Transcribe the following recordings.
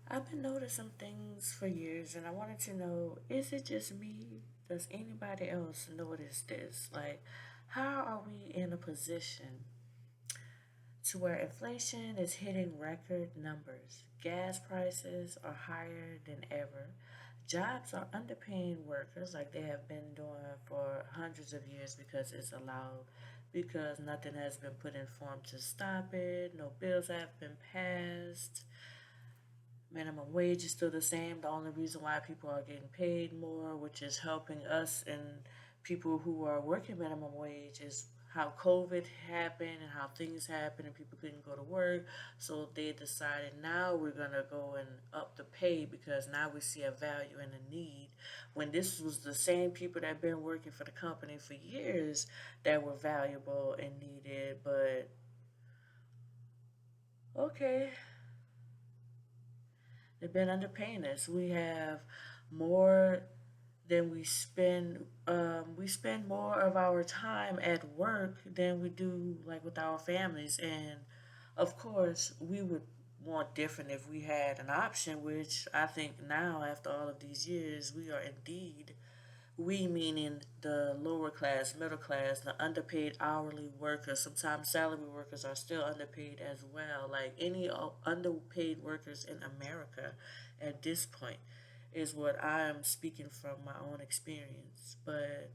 I've been noticing things for years and I wanted to know, is it just me? Does anybody else notice this? Like, how are we in a position to where inflation is hitting record numbers? Gas prices are higher than ever. Jobs are underpaying workers like they have been doing for hundreds of years because it's allowed, because nothing has been put in form to stop it, no bills have been passed. Minimum wage is still the same. The only reason why people are getting paid more, which is helping us and people who are working minimum wage, is how COVID happened and how things happened and people couldn't go to work. So they decided now we're going to go and up the pay because now we see a value and a need. When this was the same people that have been working for the company for years that were valuable and needed. But okay, they've been underpaying us. We have more than we spend. We spend more of our time at work than we do like with our families, and of course, we would want different if we had an option. Which I think now, after all of these years, we are indeed, we meaning the lower class, middle class, the underpaid hourly workers. Sometimes salary workers are still underpaid as well. Like any underpaid workers in America at this point is what I am speaking from my own experience. But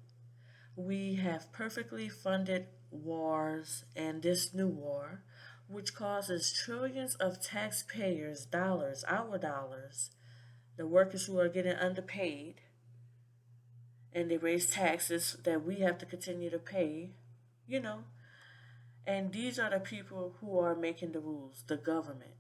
we have perfectly funded wars and this new war, which causes trillions of taxpayers' dollars, our dollars, the workers who are getting underpaid, and they raise taxes that we have to continue to pay, you know. And these are the people who are making the rules, the government.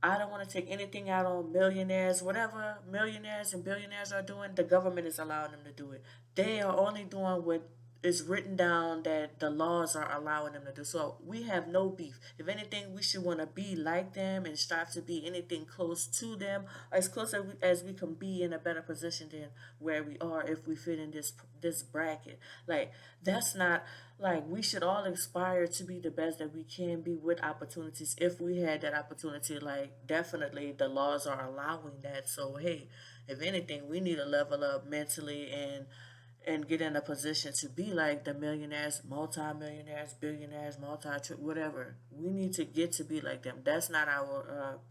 I don't want to take anything out on millionaires. Whatever millionaires and billionaires are doing, the government is allowing them to do it. They are only doing what is written down that the laws are allowing them to do. So we have no beef. If anything, we should want to be like them and strive to be anything close to them, as close as we can be in a better position than where we are if we fit in this bracket. Like that's not, like we should all aspire to be the best that we can be with opportunities if we had that opportunity. Like definitely the laws are allowing that. So hey, if anything, we need to level up mentally and get in a position to be like the millionaires, multi-millionaires, billionaires, whatever. We need to get to be like them. That's not our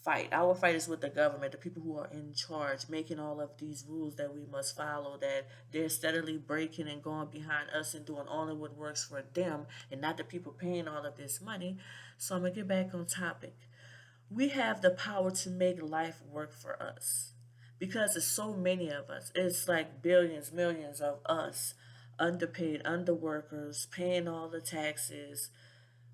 fight. Our fight is with the government, the people who are in charge, making all of these rules that we must follow, that they're steadily breaking and going behind us and doing only what works for them and not the people paying all of this money. So I'm going to get back on topic. We have the power to make life work for us because there's so many of us. It's like billions, millions of us, underpaid, underworkers, paying all the taxes.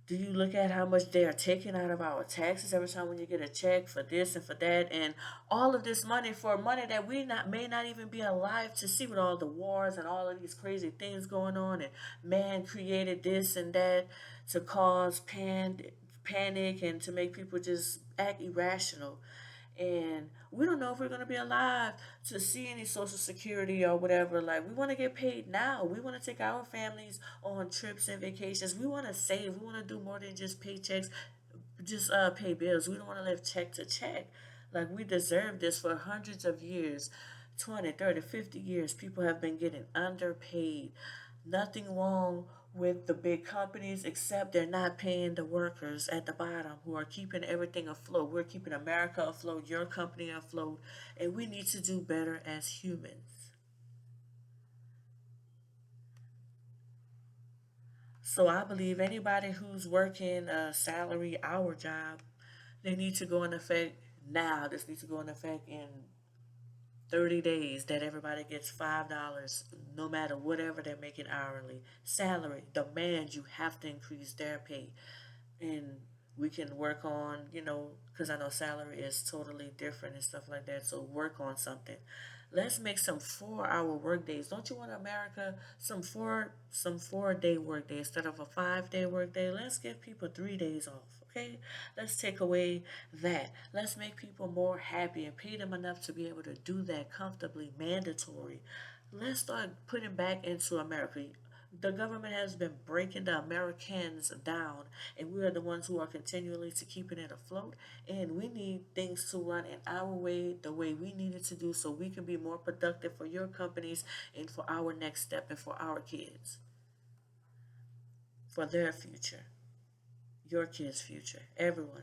Do you look at how much they are taking out of our taxes every time when you get a check for this and for that, and all of this money for money that we not may not even be alive to see, with all the wars and all of these crazy things going on, and man created this and that to cause panic and to make people just act irrational. And we don't know if we're going to be alive to see any social security or whatever. Like, we want to get paid now. We want to take our families on trips and vacations. We want to save. We want to do more than just paychecks, just pay bills. We don't want to live check to check. Like, we deserve this. For hundreds of years, 20, 30, 50 years, people have been getting underpaid. Nothing wrong with the big companies except they're not paying the workers at the bottom who are keeping everything afloat. We're keeping America afloat, your company afloat, and we need to do better as humans. So I believe anybody who's working a salary hour job, they need to go in effect now. This needs to go in effect in 30 days, that everybody gets $5 no matter whatever they're making hourly. Salary, demand you have to increase their pay. And we can work on, because I know salary is totally different and stuff like that. So work on something. Let's make some 4 hour work days. Don't you want America some 4 day work day instead of a 5 day work day? Let's give people 3 days off. Okay, let's take away that. Let's make people more happy and pay them enough to be able to do that comfortably, mandatory. Let's start putting back into America. The government has been breaking the Americans down, and we are the ones who are continually to keeping it afloat. And we need things to run in our way, the way we need it to do, so we can be more productive for your companies and for our next step and for our kids, for their future, your kids' future, everyone.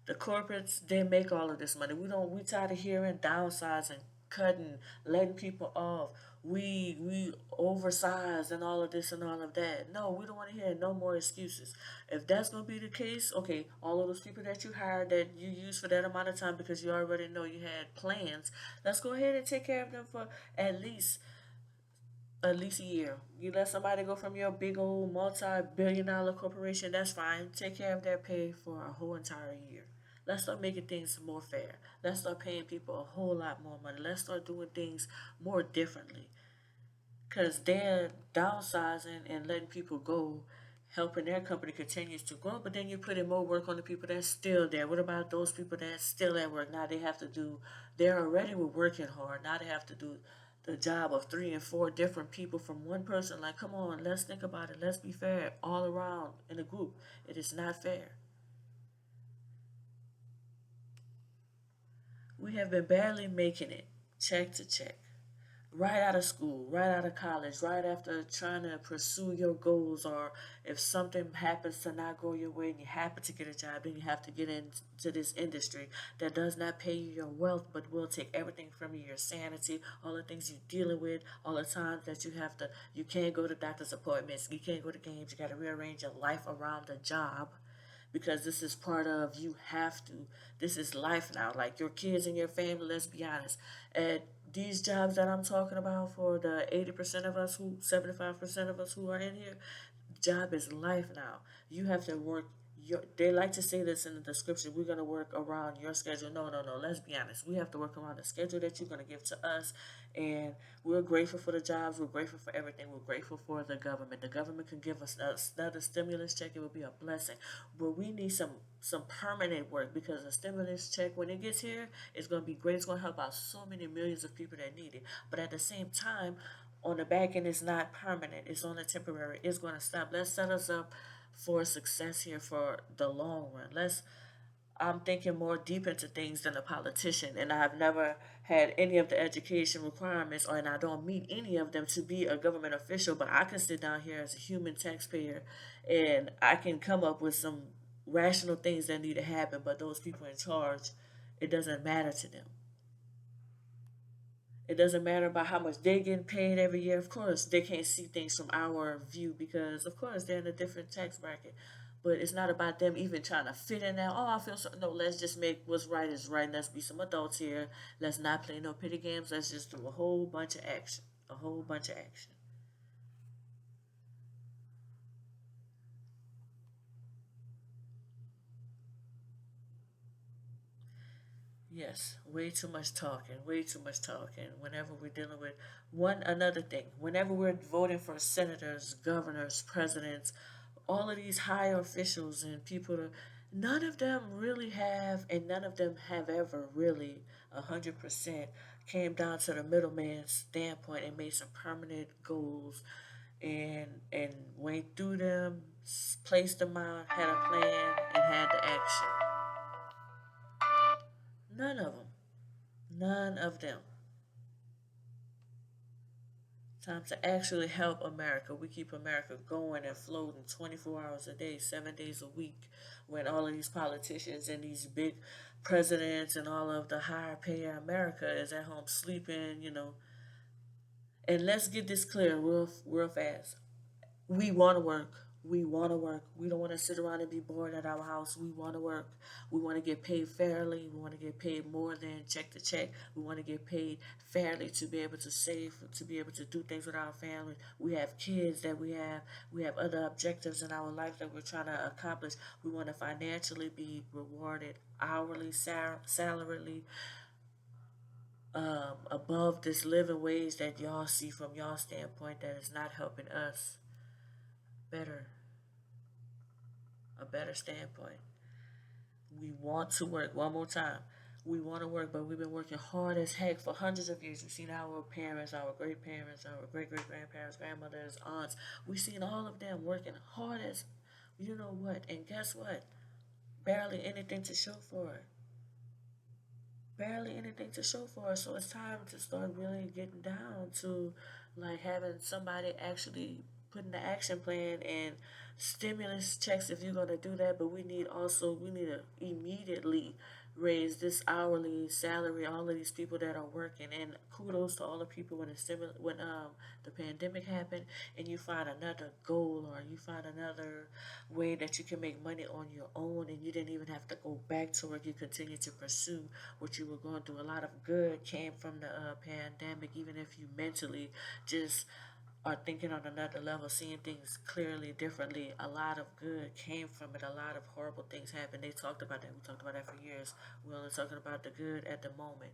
The corporates, they make all of this money. We tired of hearing downsizing, cutting, letting people off. We oversized and all of this and all of that. No, we don't want to hear no more excuses. If that's gonna be the case, okay, all of those people that you hired that you used for that amount of time because you already know you had plans, let's go ahead and take care of them for at least at least a year. You let somebody go from your big old multi-billion-dollar corporation, that's fine. Take care of their pay for a whole entire year. Let's start making things more fair. Let's start paying people a whole lot more money. Let's start doing things more differently. Because they're downsizing and letting people go, helping their company continues to grow, but then you're putting more work on the people that's still there. What about those people that's still at work? Now they have to do, they're already working hard. Now they have to do the job of three and four different people from one person. Like, come on, let's think about it. Let's be fair all around in a group. It is not fair. We have been barely making it check to check. Right out of school, right out of college, right after trying to pursue your goals, or if something happens to not go your way and you happen to get a job, then you have to get into this industry that does not pay you your wealth but will take everything from you, your sanity, all the things you're dealing with, all the times that you can't go to doctor's appointments, you can't go to games, you got to rearrange your life around the job because this is part of you have to. This is life now. Like your kids and your family, let's be honest. At these jobs that I'm talking about for the 80% of us 75% of us who are in here, job is life now. You have to work they like to say this in the description, we're going to work around your schedule. No, no, no, let's be honest, we have to work around the schedule that you're going to give to us. And we're grateful for the jobs, we're grateful for everything, we're grateful for the government can give us another stimulus check, it would be a blessing. But we need some permanent work, because a stimulus check when it gets here is going to be great, it's going to help out so many millions of people that need it. But at the same time, on the back end, it's not permanent, it's only temporary, it's going to stop. Let's set us up for success here for the long run. I'm thinking more deep into things than a politician, and I've never had any of the education requirements, or and I don't meet any of them to be a government official. But I can sit down here as a human taxpayer, and I can come up with some rational things that need to happen. But those people in charge, it doesn't matter to them. It doesn't matter about how much they're getting paid every year. Of course, they can't see things from our view because, of course, they're in a different tax bracket. But it's not about them even trying to fit in there. Oh, I feel so. No, let's just make what's right is right. Let's be some adults here. Let's not play no pity games. Let's just do a whole bunch of action. A whole bunch of action. Yes, way too much talking, way too much talking. Whenever we're dealing with another thing, whenever we're voting for senators, governors, presidents, all of these higher officials and people, none of them really have, and none of them have ever really 100% came down to the middleman's standpoint and made some permanent goals and went through them, placed them out, had a plan, and had the action. None of them. None of them. Time to actually help America. We keep America going and floating 24 hours a day, 7 days a week, when all of these politicians and these big presidents and all of the higher payer America is at home sleeping. And let's get this clear real fast. We want to work. We want to work. We don't want to sit around and be bored at our house. We want to work. We want to get paid fairly. We want to get paid more than check to check. We want to get paid fairly to be able to save, to be able to do things with our family. We have kids that we have. We have other objectives in our life that we're trying to accomplish. We want to financially be rewarded hourly, salarily, above this living wage that y'all see from y'all standpoint that is not helping us better, a better standpoint. We want to work. One more time. We want to work, but we've been working hard as heck for hundreds of years. We've seen our parents, our great parents, our great great grandparents, grandmothers, aunts. We've seen all of them working hard as you know what, and guess what? Barely anything to show for it. Barely anything to show for it. So it's time to start really getting down to like having somebody actually putting the action plan and stimulus checks if you're gonna do that. But we need to immediately raise this hourly salary. All of these people that are working, and kudos to all the people when the pandemic happened, and you find another goal or you find another way that you can make money on your own, and you didn't even have to go back to work. You continue to pursue what you were going through. A lot of good came from the pandemic, even if you mentally just are thinking on another level, seeing things clearly, differently. A lot of good came from it. A lot of horrible things happened. They talked about that. We talked about that for years. We're only talking about the good at the moment.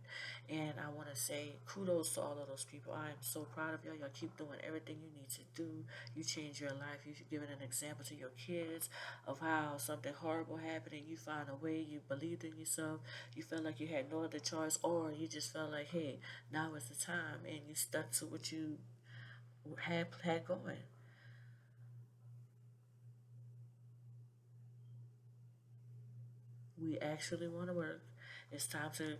And I want to say kudos to all of those people. I am so proud of y'all. Y'all keep doing everything you need to do. You change your life. You've given an example to your kids of how something horrible happened and you found a way. You believed in yourself. You felt like you had no other choice, or you just felt like, hey, now is the time, and you stuck to what you had going. We actually want to work. It's time to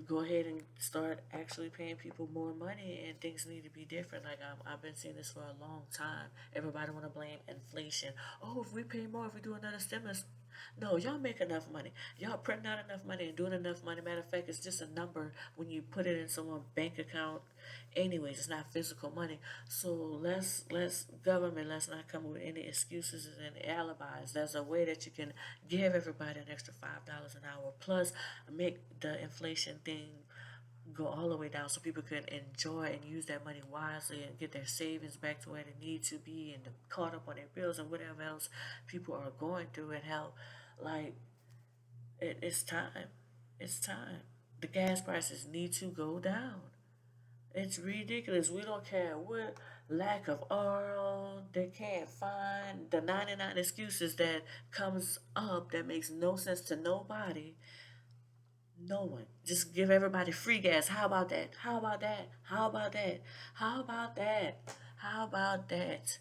go ahead and start actually paying people more money, and things need to be different. Like I've been saying this for a long time. Everybody want to blame inflation. Oh, if we pay more, if we do another stimulus. No, y'all make enough money. Y'all print out enough money and doing enough money. Matter of fact, it's just a number when you put it in someone's bank account. Anyways, it's not physical money. So let's government, let's not come up with any excuses and alibis. There's a way that you can give everybody an extra $5 an hour, plus make the inflation thing go all the way down so people can enjoy and use that money wisely and get their savings back to where they need to be and caught up on their bills and whatever else people are going through, and how like it's time. It's time. The gas prices need to go down. It's ridiculous. We don't care what lack of oil they can't find. The 99 excuses that comes up that makes no sense to nobody. No one. Just give everybody free gas. How about that? How about that? How about that? How about that? How about that?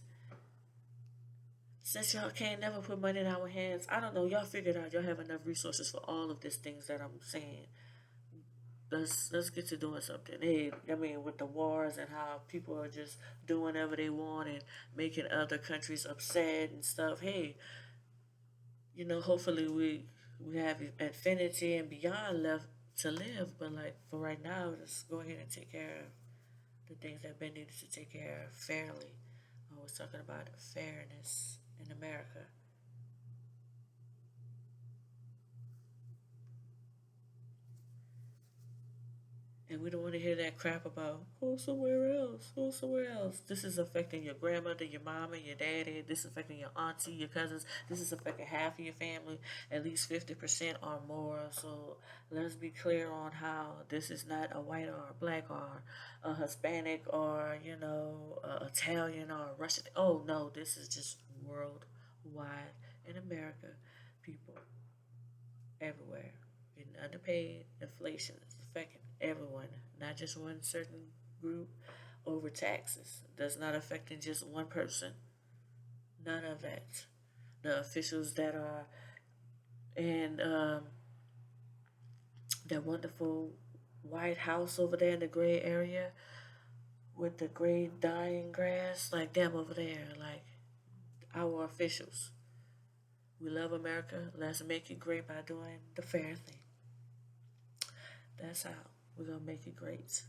Since y'all can't never put money in our hands, I don't know. Y'all figured out y'all have enough resources for all of these things that I'm saying. Let's get to doing something. Hey, I mean, with the wars and how people are just doing whatever they want and making other countries upset and stuff. Hey, hopefully we have infinity and beyond left to live. But like for right now, just go ahead and take care of the things that been needed to take care of fairly. I was talking about fairness in America. And we don't want to hear that crap about go somewhere else, go somewhere else. This is affecting your grandmother, your mama, your daddy. This is affecting your auntie, your cousins. This is affecting half of your family, at least 50% or more. So let's be clear on how this is not a white or a black or a Hispanic or, a Italian or a Russian. Oh, no, this is just worldwide in America. People everywhere. Getting underpaid, inflation is affecting everyone, not just one certain group. Over taxes that's not affecting just one person. None of that. The officials that are in that wonderful White House over there in the gray area with the gray dying grass, like them over there, like our officials. We love America. Let's make it great by doing the fair thing. That's how we're gonna make it great.